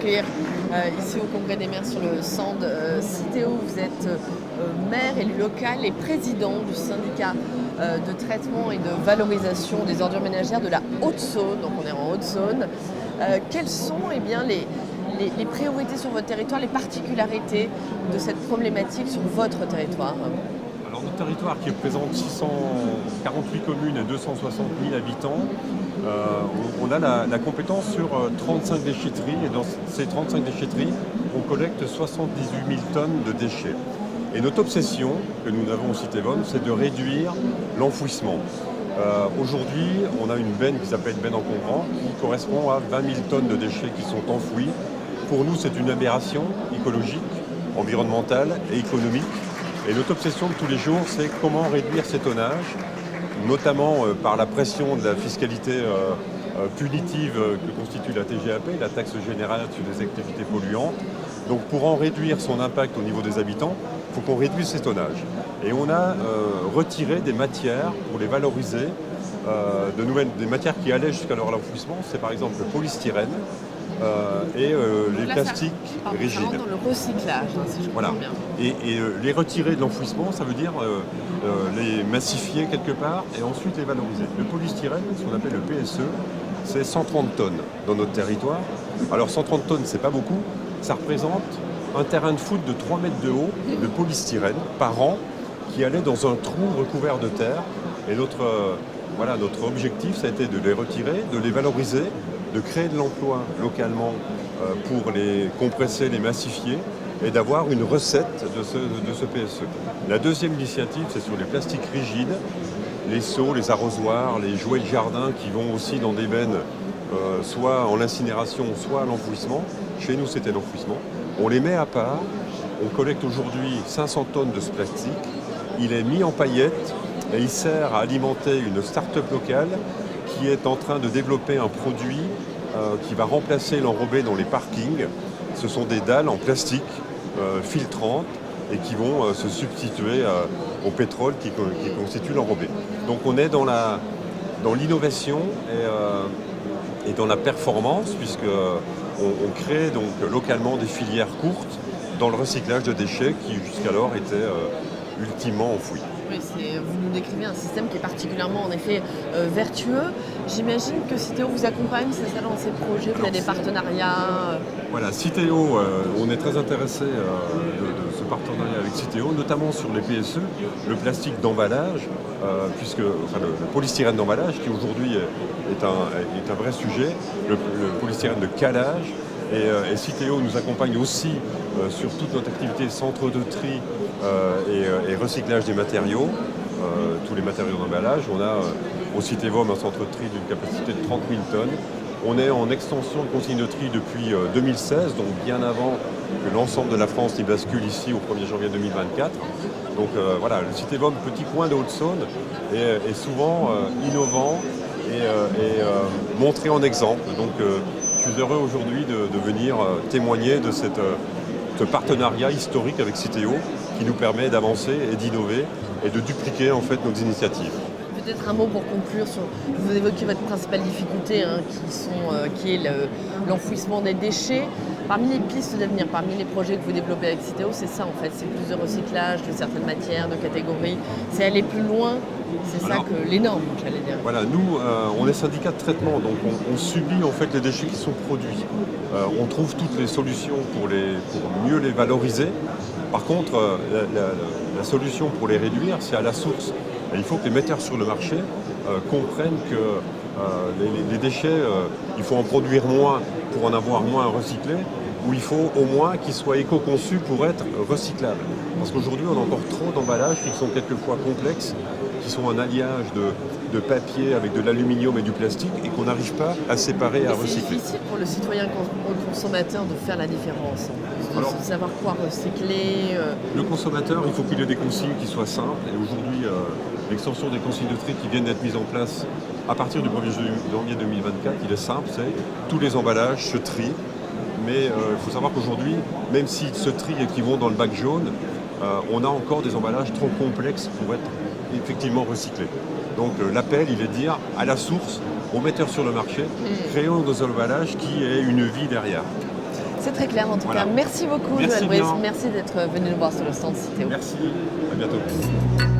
accueillir ici au Congrès des maires sur le stand Citeo. Vous êtes maire, élu local et président du syndicat de traitement et de valorisation des ordures ménagères de la Haute-Saône. Donc on est en Haute-Saône. Quelles sont les priorités sur votre territoire, les particularités de cette problématique sur votre territoire? Alors notre territoire qui représente 648 communes et 260 000 habitants, on a la compétence sur 35 déchetteries et dans ces 35 déchetteries, on collecte 78 000 tonnes de déchets. Et notre obsession que nous avons au Citevum, c'est de réduire l'enfouissement. Aujourd'hui, on a une benne qui s'appelle benne encombrant qui correspond à 20 000 tonnes de déchets qui sont enfouis. Pour nous, c'est une aberration écologique, environnementale et économique. Et notre obsession de tous les jours, c'est comment réduire ces tonnages, notamment par la pression de la fiscalité punitive que constitue la TGAP, la taxe générale sur les activités polluantes. Donc pour en réduire son impact au niveau des habitants, il faut qu'on réduise ces tonnages. Et on a retiré des matières pour les valoriser, des matières qui allaient jusqu'alors à l'enfouissement. C'est par exemple le polystyrène et les plastiques rigides. Dans le recyclage, si je comprends bien. Et les retirer de l'enfouissement, ça veut dire les massifier quelque part et ensuite les valoriser. Le polystyrène, ce qu'on appelle le PSE, c'est 130 tonnes dans notre territoire. Alors 130 tonnes, c'est pas beaucoup. Ça représente un terrain de foot de 3 mètres de haut de polystyrène par an qui allait dans un trou recouvert de terre. Et notre objectif, ça a été de les retirer, de les valoriser, de créer de l'emploi localement pour les compresser, les massifier et d'avoir une recette de ce PSE. La deuxième initiative, c'est sur les plastiques rigides, les seaux, les arrosoirs, les jouets de jardin qui vont aussi dans des bennes, soit en incinération, soit à l'enfouissement. Chez nous, c'était l'enfouissement. On les met à part. On collecte aujourd'hui 500 tonnes de ce plastique. Il est mis en paillettes et il sert à alimenter une start-up locale qui est en train de développer un produit qui va remplacer l'enrobé dans les parkings. Ce sont des dalles en plastique filtrantes et qui vont se substituer au pétrole qui constitue l'enrobé. Donc on est dans l'innovation et dans la performance puisque on crée donc localement des filières courtes dans le recyclage de déchets qui jusqu'alors étaient ultimement enfouis. Oui, vous nous décrivez un système qui est particulièrement en effet vertueux. J'imagine que Citeo vous accompagne, c'est ça, dans ces projets, vous avez des partenariats. Voilà, Citeo, on est très intéressé de ce partenariat avec Citeo, notamment sur les PSE, le plastique d'emballage, le polystyrène d'emballage qui aujourd'hui est un vrai sujet, le polystyrène de calage. Et Citeo nous accompagne aussi sur toute notre activité centre de tri et recyclage des matériaux, tous les matériaux d'emballage. On a au Citevum un centre de tri d'une capacité de 30 000 tonnes. On est en extension de consigne de tri depuis 2016, donc bien avant que l'ensemble de la France y bascule ici au 1er janvier 2024. Donc voilà, le Citevum, petit coin de Haute-Saône, est souvent innovant et montré en exemple. Donc je suis heureux aujourd'hui de venir témoigner de ce partenariat historique avec Citeo qui nous permet d'avancer et d'innover et de dupliquer en fait nos initiatives. Peut-être un mot pour conclure sur, vous évoquez votre principale difficulté qui est l'enfouissement des déchets. Parmi les pistes d'avenir, parmi les projets que vous développez avec Citeo, c'est ça en fait, c'est plus de recyclage de certaines matières, de catégories, c'est aller plus loin, c'est ça que les normes, j'allais dire. Voilà, nous on est syndicat de traitement, donc on subit en fait les déchets qui sont produits. On trouve toutes les solutions pour mieux les valoriser. Par contre, la solution pour les réduire, c'est à la source. Et il faut que les metteurs sur le marché comprennent que les déchets, il faut en produire moins pour en avoir moins à recycler, ou il faut au moins qu'ils soient éco-conçus pour être recyclables. Parce qu'aujourd'hui, on a encore trop d'emballages qui sont quelquefois complexes, qui sont un alliage de papier avec de l'aluminium et du plastique et qu'on n'arrive pas à séparer et à recycler. C'est difficile pour le citoyen consommateur de faire la différence, de savoir quoi recycler. Le consommateur, il faut qu'il ait des consignes qui soient simples. Et aujourd'hui, l'extension des consignes de tri qui viennent d'être mises en place à partir du 1er janvier 2024, il est simple, c'est tous les emballages se trient. Mais il faut savoir qu'aujourd'hui, même s'ils se trient et qu'ils vont dans le bac jaune, on a encore des emballages trop complexes pour être effectivement recyclés. Donc l'appel, il est de dire à la source, aux metteurs sur le marché, créons des emballages qui aient une vie derrière. C'est très clair en tout Voilà. cas. Merci beaucoup Merci Joël Brice. bien. Merci d'être venu nous voir sur le stand Citeo. Merci, à bientôt.